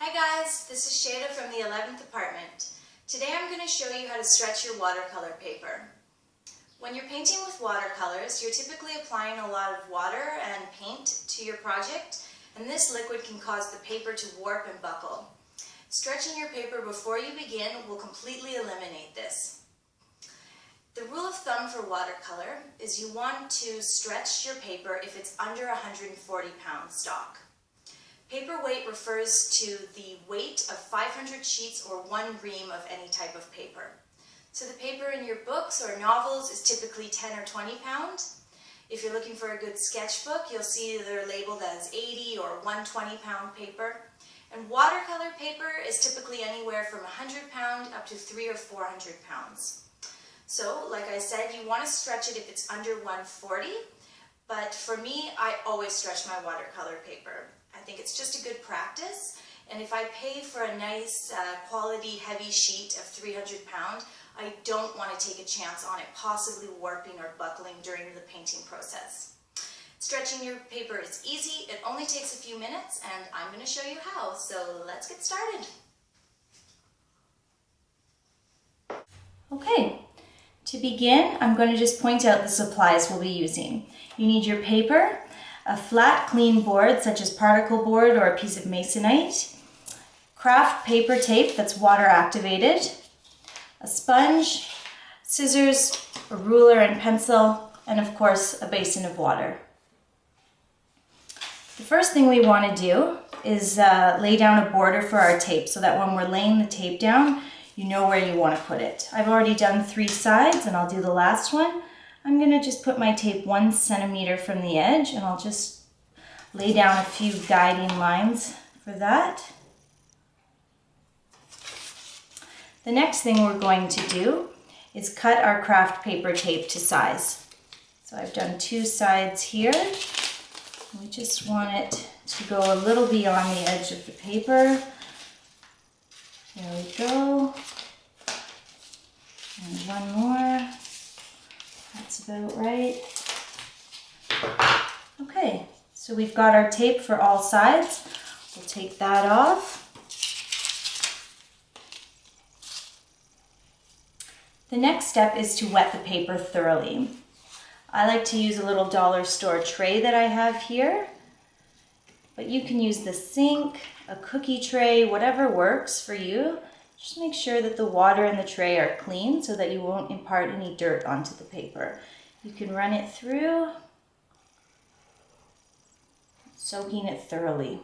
Hi guys, this is Shada from the 11th apartment. Today I'm going to show you how to stretch your watercolor paper. When you're painting with watercolors, you're typically applying a lot of water and paint to your project, and this liquid can cause the paper to warp and buckle. Stretching your paper before you begin will completely eliminate this. The rule of thumb for watercolor is you want to stretch your paper if it's under 140 pound stock. Paper weight refers to the weight of 500 sheets or 1 ream of any type of paper. So the paper in your books or novels is typically 10 or 20 pound. If you're looking for a good sketchbook, you'll see they're labeled as 80 or 120 pound paper. And watercolor paper is typically anywhere from 100 pound up to 300 or 400 pounds. So, like I said, you want to stretch it if it's under 140, but for me, I always stretch my watercolor paper. I think it's just a good practice, and if I pay for a nice quality heavy sheet of 300 pound, I don't want to take a chance on it possibly warping or buckling during the painting process. Stretching your paper is easy, it only takes a few minutes, and I'm going to show you how, so let's get started. Okay, to begin, I'm going to just point out the supplies we'll be using. You need your paper, a flat, clean board such as particle board or a piece of masonite, craft paper tape that's water activated, a sponge, scissors, a ruler and pencil, and of course a basin of water. The first thing we want to do is lay down a border for our tape so that when we're laying the tape down, you know where you want to put it. I've already done 3 sides and I'll do the last one. I'm going to just put my tape 1 centimeter from the edge, and I'll just lay down a few guiding lines for that. The next thing we're going to do is cut our craft paper tape to size. So I've done 2 sides here. We just want it to go a little beyond the edge of the paper. There we go. And 1 more. That's about right. Okay, so we've got our tape for all sides. We'll take that off. The next step is to wet the paper thoroughly. I like to use a little dollar store tray that I have here, but you can use the sink, a cookie tray, whatever works for you. Just make sure that the water and the tray are clean so that you won't impart any dirt onto the paper. You can run it through, soaking it thoroughly.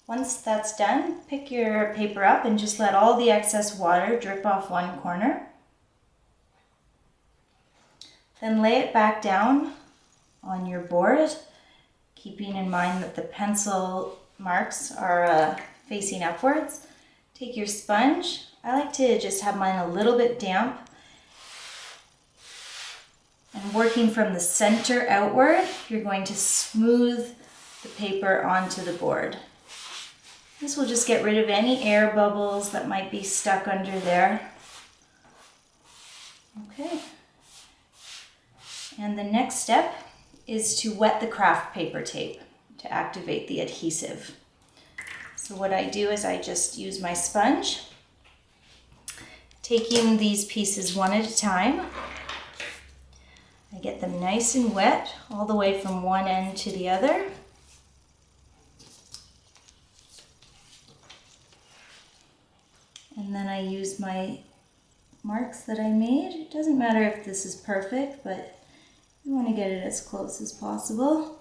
Once that's done, pick your paper up and just let all the excess water drip off one corner. Then lay it back down on your board, keeping in mind that the pencil marks are facing upwards. Take your sponge. I like to just have mine a little bit damp. And working from the center outward, you're going to smooth the paper onto the board. This will just get rid of any air bubbles that might be stuck under there. Okay. And the next step is to wet the craft paper tape to activate the adhesive. So what I do is I just use my sponge, taking these pieces one at a time. I get them nice and wet all the way from one end to the other. And then I use my marks that I made. It doesn't matter if this is perfect, but you want to get it as close as possible.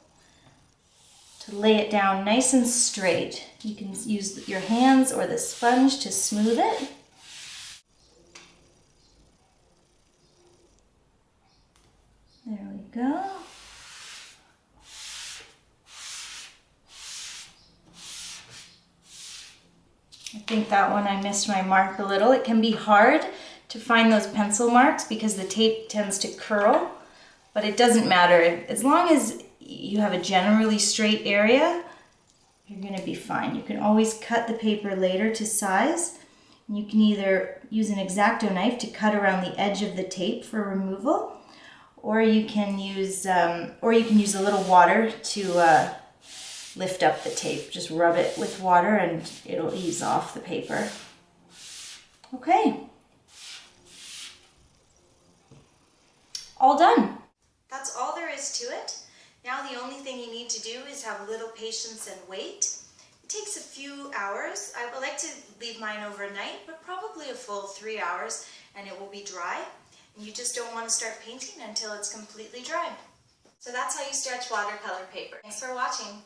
To lay it down nice and straight. You can use your hands or the sponge to smooth it. There we go. I think that one I missed my mark a little. It can be hard to find those pencil marks because the tape tends to curl, but it doesn't matter. As long as you have a generally straight area, you're going to be fine. You can always cut the paper later to size. You can either use an X-Acto knife to cut around the edge of the tape for removal, or you can use a little water to lift up the tape. Just rub it with water and it'll ease off the paper. Okay. All done. That's all there is to it. Now the only thing you need to do is have a little patience and wait. It takes a few hours. I would like to leave mine overnight, but probably a full 3 hours, and it will be dry. And you just don't want to start painting until it's completely dry. So that's how you stretch watercolor paper. Thanks for watching.